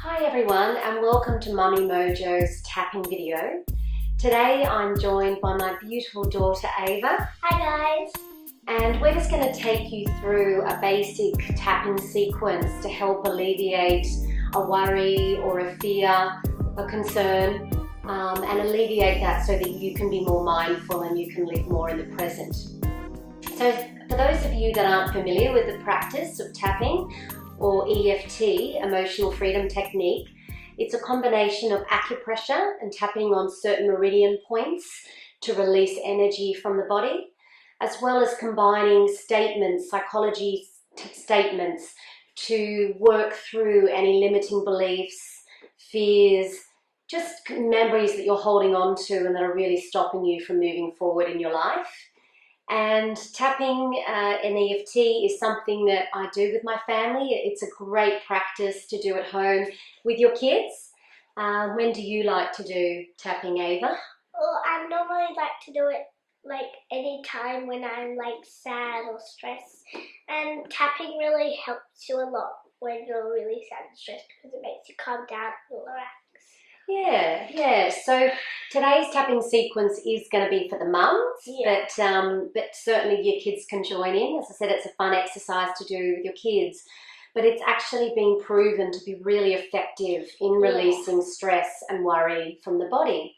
Hi everyone and welcome to Mummy Mojo's tapping video. Today I'm joined by my beautiful daughter Ava. Hi guys. And we're just going to take you through a basic tapping sequence to help alleviate a worry or a fear, a concern, and alleviate that so that you can be more mindful and you can live more in the present. So for those of you that aren't familiar with the practice of tapping, or EFT, Emotional Freedom Technique, it's a combination of acupressure and tapping on certain meridian points to release energy from the body, as well as combining statements, psychology statements, to work through any limiting beliefs, fears, just memories that you're holding on to and that are really stopping you from moving forward in your life. And tapping in EFT is something that I do with my family. It's a great practice to do at home with your kids. When do you like to do tapping, Ava? Well, I normally like to do it like any time when I'm like sad or stressed. And tapping really helps you a lot when you're really sad and stressed because it makes you calm down and relax. Yeah. So today's tapping sequence is going to be for the mums, but certainly your kids can join in. As I said, it's a fun exercise to do with your kids, but it's actually been proven to be really effective in releasing stress and worry from the body.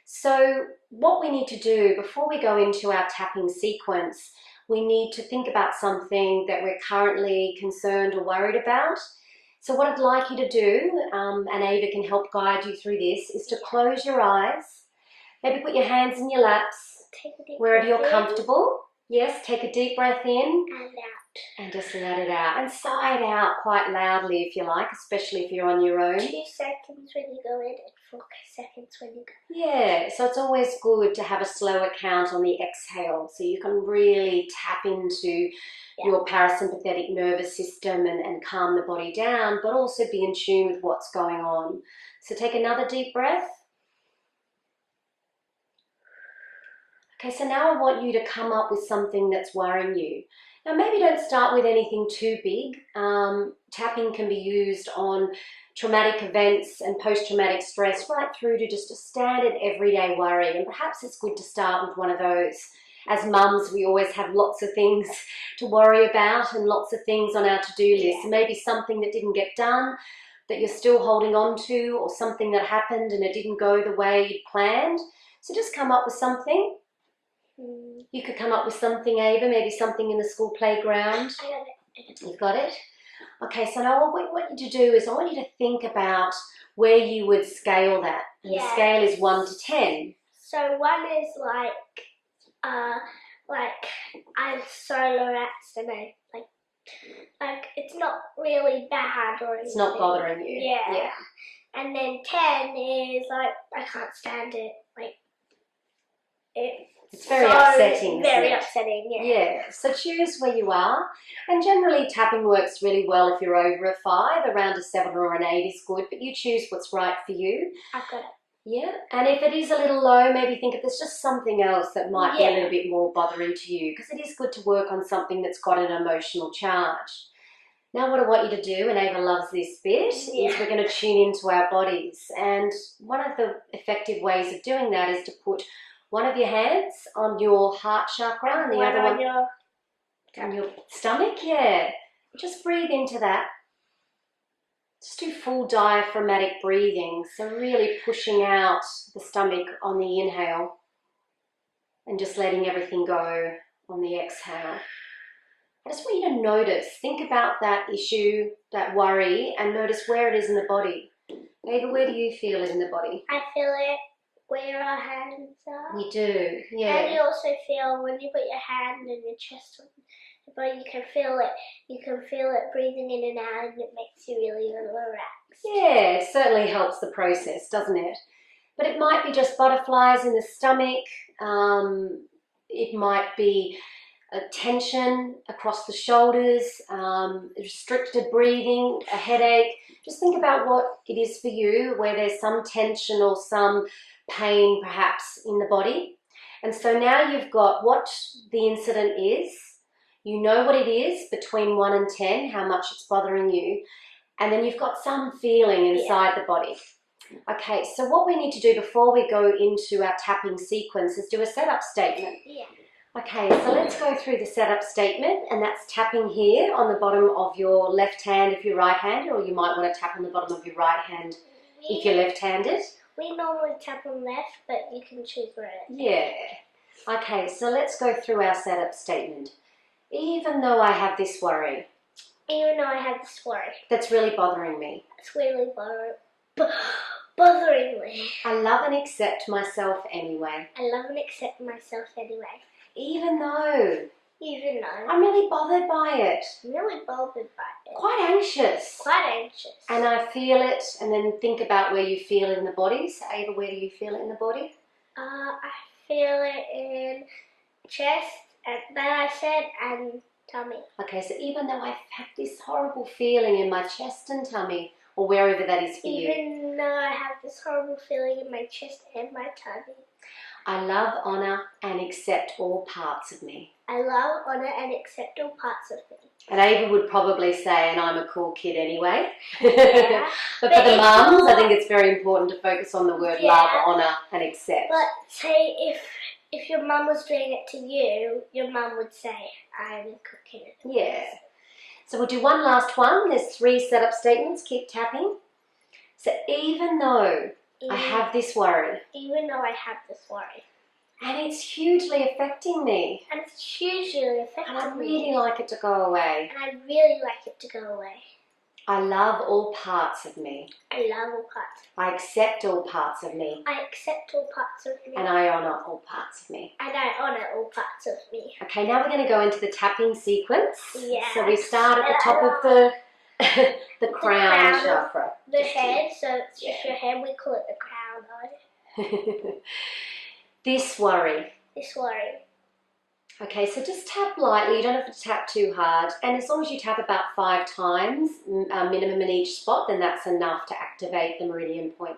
So what we need to do before we go into our tapping sequence, we need to think about something that we're currently concerned or worried about. So what I'd like you to do, and Ava can help guide you through this, is to close your eyes, maybe put your hands in your laps, wherever you're comfortable. Yes, take a deep breath in and out. And just let it out. And sigh it out quite loudly if you like, especially if you're on your own. 2 seconds when you go in and 4 seconds when you go. Yeah, so it's always good to have a slower count on the exhale so you can really tap into your parasympathetic nervous system and calm the body down, but also be in tune with what's going on. So take another deep breath. Okay, so now I want you to come up with something that's worrying you. Now maybe don't start with anything too big. Tapping can be used on traumatic events and post-traumatic stress right through to just a standard everyday worry, and perhaps it's good to start with one of those. As mums, we always have lots of things to worry about and lots of things on our to-do list. So maybe something that didn't get done that you're still holding on to, or something that happened and it didn't go the way you'd planned. So just come up with something. You could come up with something, Ava, maybe something in the school playground. I got it. You've got it? Okay, so now what I want you to do is I want you to think about where you would scale that. And the scale is 1 to 10. So 1 is like I'm so relaxed and I like it's not really bad or anything. It's not bothering you. Yeah. And then 10 is like I can't stand it. Like it's very upsetting. Very upsetting, Yeah, so choose where you are. And generally tapping works really well if you're over a 5, around a 7 or an 8 is good, but you choose what's right for you. I've got it. Yeah, and if it is a little low, maybe think if there's just something else that might be a little bit more bothering to you, because it is good to work on something that's got an emotional charge. Now what I want you to do, and Ava loves this bit, is we're going to tune into our bodies. And one of the effective ways of doing that is to put one of your hands on your heart chakra and the other one on your stomach. Yeah, just breathe into that. Just do full diaphragmatic breathing, so really pushing out the stomach on the inhale and just letting everything go on the exhale. I just want you to notice, think about that issue, that worry, and notice where it is in the body. Ava, where do you feel it in the body? I feel it where our hands are. You do, yeah. And you also feel when you put your hand on your chest, but you can feel it. You can feel it breathing in and out, and it makes you really relaxed. Yeah, it certainly helps the process, doesn't it? But it might be just butterflies in the stomach. It might be a tension across the shoulders, restricted breathing, a headache. Just think about what it is for you, where there's some tension or some pain perhaps in the body. And so now you've got what the incident is. You know what it is between 1 and 10, how much it's bothering you. And then you've got some feeling inside the body. Okay, so what we need to do before we go into our tapping sequence is do a setup statement. Yeah. Okay, so let's go through the setup statement, and that's tapping here on the bottom of your left hand if you're right-handed, or you might want to tap on the bottom of your right hand if you're left-handed. We normally tap on left, but you can choose where it is. Yeah. Okay, so let's go through our setup statement. Even though I have this worry. Even though I have this worry. That's really bothering me. It's really bothering me. I love and accept myself anyway. I love and accept myself anyway. Even though I'm really bothered by it. I'm really bothered by it. Quite anxious. Quite anxious. And I feel it, and then think about where you feel it in the body. So Ava, where do you feel it in the body? I feel it in chest, and that I said, and tummy. Okay, so even though I have this horrible feeling in my chest and tummy, or wherever that is for you. Even though I have this horrible feeling in my chest and my tummy. I love, honour and accept all parts of me. I love, honour and accept all parts of me. And Ava would probably say, and I'm a cool kid anyway. Yeah. But for the mums, I think it's very important to focus on the word love, honour and accept. But say if your mum was doing it to you, your mum would say, I'm a cool kid. Yeah. So we'll do one last one. There's 3 setup statements. Keep tapping. So even though I have this worry. Even though I have this worry. And it's hugely affecting me. And it's hugely affecting me. And I really like it to go away. And I really like it to go away. I love all parts of me. I love all parts. I accept all parts of me. I accept all parts of me. And I honour all parts of me. And I honour all parts of me. Okay, now we're going to go into the tapping sequence. Yeah. So we start at the top of the crown chakra. The head, so it's just your head, we call it the crown. This worry. This worry. Okay, so just tap lightly, you don't have to tap too hard, and as long as you tap about 5 times, minimum in each spot, then that's enough to activate the meridian point.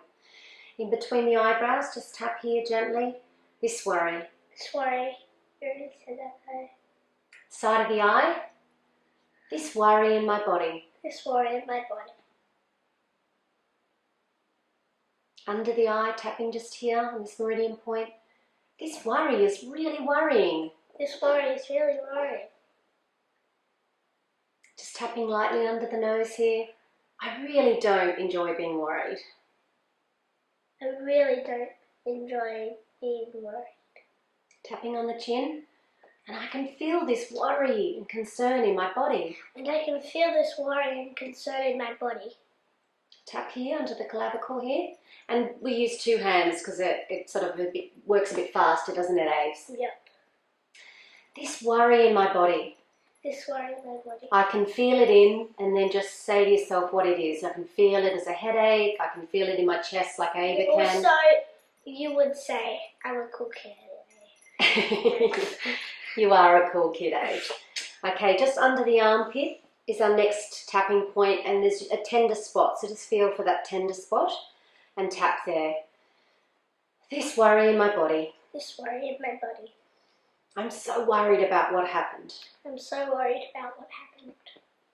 In between the eyebrows, just tap here gently. This worry. This worry. You already said that. Side of the eye. This worry in my body. This worry in my body. Under the eye, tapping just here on this meridian point. This worry is really worrying. This worry is really worrying. Just tapping lightly under the nose here. I really don't enjoy being worried. I really don't enjoy being worried. Tapping on the chin. And I can feel this worry and concern in my body. And I can feel this worry and concern in my body. Tap here under the clavicle here. And we use 2 hands because it sort of works a bit faster, doesn't it, Aves? Yep. This worry in my body. This worry in my body. I can feel it in, and then just say to yourself what it is. I can feel it as a headache. I can feel it in my chest like Ava can. Also, you would say, I'm a cool kid. You are a cool kid, Ave. Okay, just under the armpit is our next tapping point, and there's a tender spot. So just feel for that tender spot and tap there. This worry in my body. This worry in my body. I'm so worried about what happened. I'm so worried about what happened.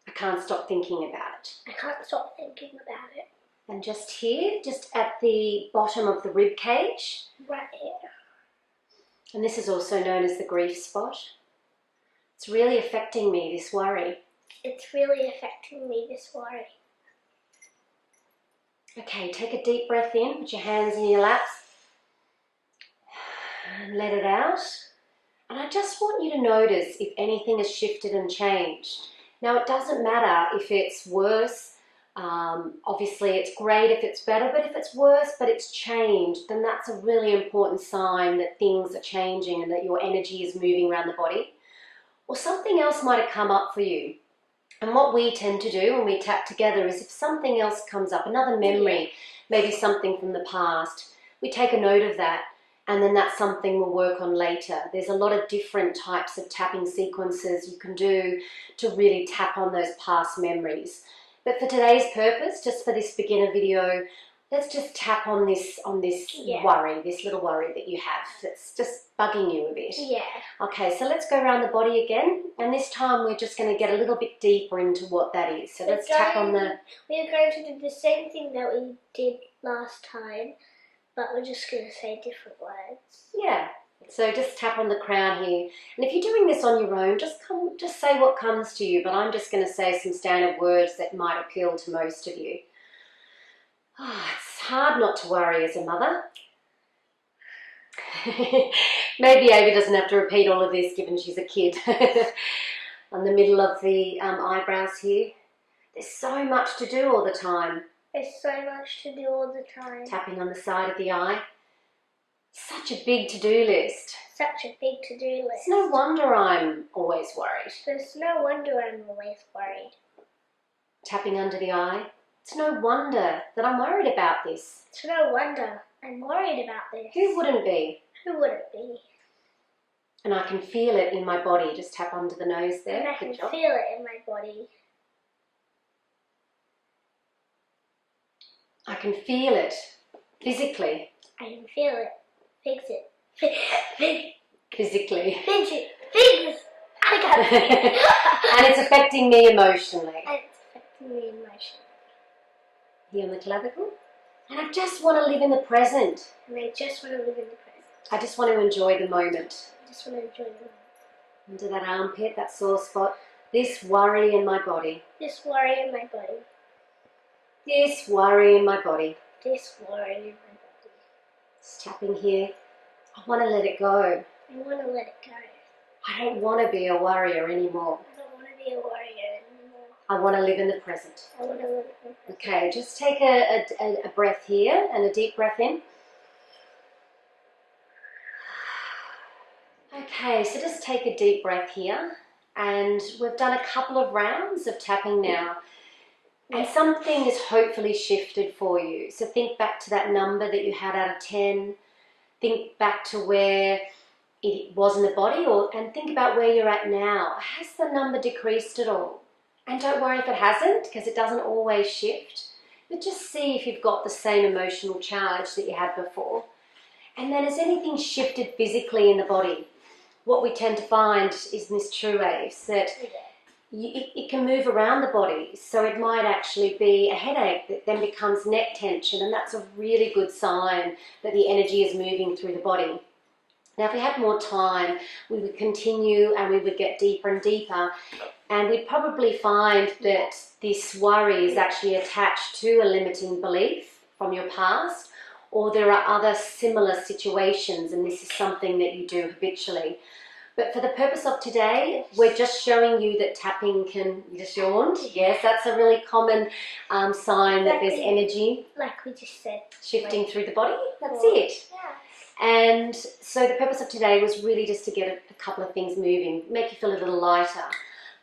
I can't stop thinking about it. I can't stop thinking about it. And just here, just at the bottom of the rib cage. Right here. And this is also known as the grief spot. It's really affecting me, this worry. It's really affecting me, this worry. Okay, take a deep breath in, put your hands in your laps. And let it out. And I just want you to notice if anything has shifted and changed. Now, it doesn't matter if it's worse. Obviously, it's great if it's better, but if it's worse, but it's changed, then that's a really important sign that things are changing and that your energy is moving around the body. Or something else might have come up for you. And what we tend to do when we tap together is if something else comes up, another memory, maybe something from the past, we take a note of that. And then that's something we'll work on later. There's a lot of different types of tapping sequences you can do to really tap on those past memories. But for today's purpose, just for this beginner video, let's just tap on this Yeah. worry, this little worry that you have that's just bugging you a bit. Yeah. Okay, so let's go around the body again, and this time we're just going to get a little bit deeper into what that is. So let's tap on the... We're going to do the same thing that we did last time, but we're just going to say different words. Yeah. So just tap on the crown here. And if you're doing this on your own, just say what comes to you, but I'm just going to say some standard words that might appeal to most of you. It's hard not to worry as a mother. Maybe Ava doesn't have to repeat all of this given she's a kid. On the middle of the eyebrows here. There's so much to do all the time. There's so much to do all the time. Tapping on the side of the eye. Such a big to-do list. Such a big to-do list. It's no wonder I'm always worried. There's no wonder I'm always worried. Tapping under the eye. It's no wonder that I'm worried about this. It's no wonder I'm worried about this. Who wouldn't be? Who wouldn't be? And I can feel it in my body. Just tap under the nose there. And I can feel it in my body. I can feel it physically. I can feel it. Fix it. Physically. Fix it. I got it. And it's affecting me emotionally. And it's affecting me emotionally. Here on the clavicle. And I just want to live in the present. And I just want to live in the present. I just want to enjoy the moment. I just want to enjoy the moment. Under that armpit, that sore spot. This worry in my body. This worry in my body. This worry in my body. This worry in my body. Just tapping here. I want to let it go. I want to let it go. I don't want to be a worrier anymore. I don't want to be a worrier anymore. I want to live in the present. I want to live in the present. Okay, just take a breath here and a deep breath in. Okay, so just take a deep breath here, and we've done a couple of rounds of tapping now, and something has hopefully shifted for you. So think back to that number that you had out of 10, think back to where it was in the body, and think about where you're at now. Has the number decreased at all? And don't worry if it hasn't, because it doesn't always shift, but just see if you've got the same emotional charge that you had before. And then has anything shifted physically in the body? What we tend to find is in this true waves that it can move around the body. So it might actually be a headache that then becomes neck tension, and that's a really good sign that the energy is moving through the body. Now, if we had more time, we would continue and we would get deeper and deeper, and we'd probably find that this worry is actually attached to a limiting belief from your past, or there are other similar situations, and this is something that you do habitually. But for the purpose of today, we're just showing you that tapping can... You just yawned? Yes, that's a really common sign that there's energy. Like we just said. Shifting through the body. That's it. Yeah. And so the purpose of today was really just to get a couple of things moving, make you feel a little lighter.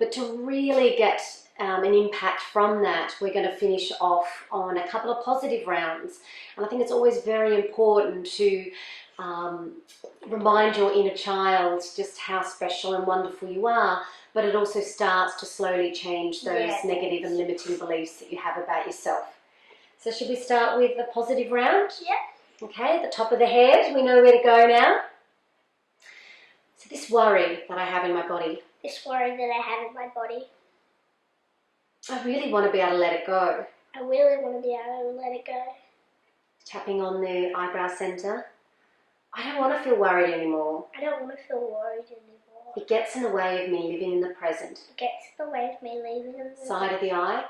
But to really get an impact from that, we're going to finish off on a couple of positive rounds. And I think it's always very important to remind your inner child just how special and wonderful you are, but it also starts to slowly change those negative and limiting beliefs that you have about yourself. So should we start with a positive round? Yeah. Okay, at the top of the head, we know where to go now. So this worry that I have in my body. This worry that I have in my body. I really want to be able to let it go. I really want to be able to let it go. Tapping on the eyebrow centre. I don't want to feel worried anymore. I don't want to feel worried anymore. It gets in the way of me living in the present. It gets in the way of me living in the side of the eye.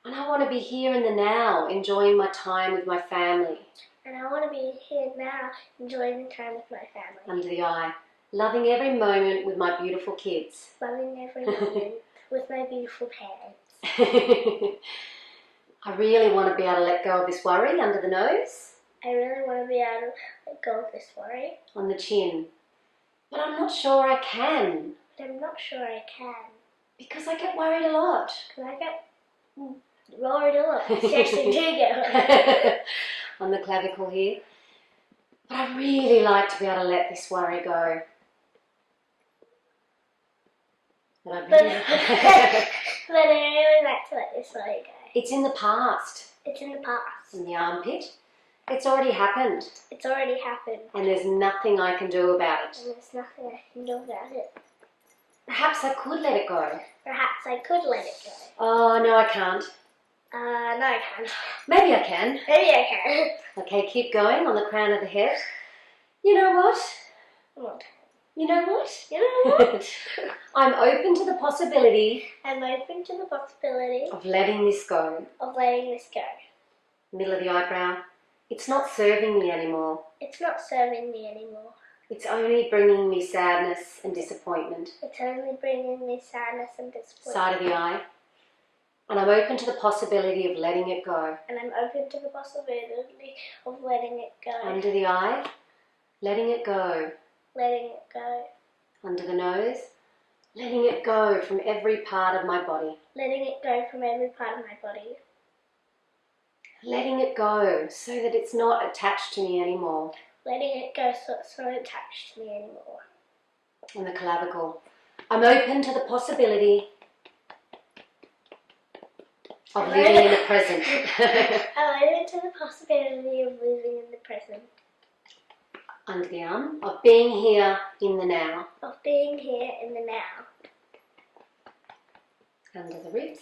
And I want to be here in the now, enjoying my time with my family. And I want to be here now, enjoying the time with my family. Under the eye. Loving every moment with my beautiful kids. Loving every moment with my beautiful parents. I really want to be able to let go of this worry under the nose. I really want to be able to let go of this worry. On the chin. But I'm not sure I can. But I'm not sure I can. Because I get worried a lot. Because I get worried a lot. Yes, I do get worried. On the clavicle here. But I really like to be able to let this worry go. But I really But I really like to let this worry go. It's in the past. It's in the past. In the armpit. It's already happened. It's already happened. And there's nothing I can do about it. And there's nothing I can do about it. Perhaps I could let it go. Perhaps I could let it go. Oh, no, I can't. No, I can't. Maybe I can. Maybe I can. Okay, keep going on the crown of the head. You know what? What? You know what? You know what? I'm open to the possibility I'm open to the possibility of letting this go. of letting this go. Middle of the eyebrow. It's not serving me anymore. It's not serving me anymore. It's only bringing me sadness and disappointment. It's only bringing me sadness and disappointment. Side of the eye. And I'm open to the possibility of letting it go. And I'm open to the possibility of letting it go. Under the eye. Letting it go. Letting it go. Under the nose. Letting it go from every part of my body. Letting it go from every part of my body. Letting it go so that it's not attached to me anymore. Letting it go so it's not attached to me anymore. And the clavicle. I'm open to the possibility of living in the present. I'm open to the possibility of living in the present. Under the arm. Of being here in the now. Of being here in the now. Under the ribs.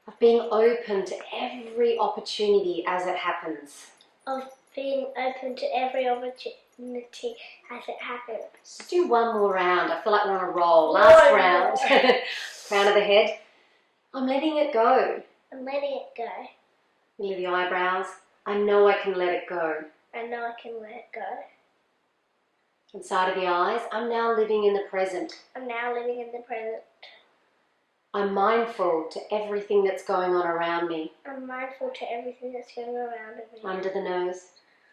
Of being open to every opportunity as it happens. Of being open to every opportunity as it happens. Just do one more round. I feel like we're on a roll. Last round. Crown of the head. I'm letting it go. I'm letting it go. Middle of the eyebrows. I know I can let it go. I know I can let it go. Inside of the eyes. I'm now living in the present. I'm now living in the present. I'm mindful to everything that's going on around me. I'm mindful to everything that's going around me. Under the nose.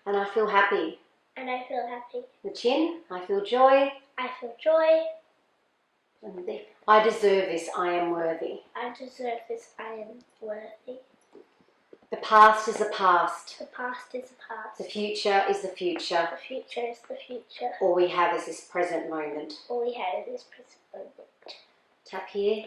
And I feel happy. And I feel happy. The chin. I feel joy. I feel joy. And I deserve this. I am worthy. I deserve this. I am worthy. The past is the past. The past is the past. The future is the future. The future is the future. All we have is this present moment. All we have is this present moment. Tap here.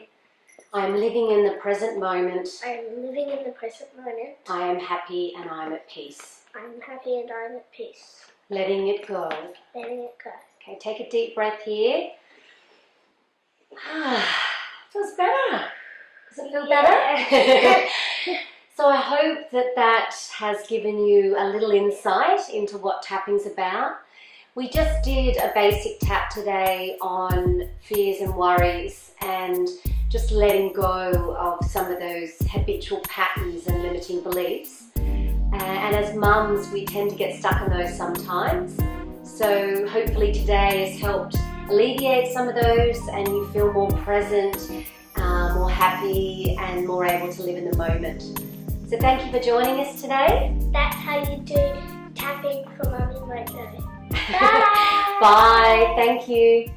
I am living in the present moment. I am living in the present moment. I am happy and I am at peace. I'm happy and I'm at peace. Letting it go. Letting it go. Okay, take a deep breath here. Feels better. Does it feel better? So I hope that that has given you a little insight into what tapping's about. We just did a basic tap today on fears and worries and just letting go of some of those habitual patterns and limiting beliefs. And as mums, we tend to get stuck in those sometimes. So hopefully today has helped alleviate some of those and you feel more present, more happy and more able to live in the moment. So thank you for joining us today. That's how you do tapping for Mummy Mojo. Bye! Bye, thank you.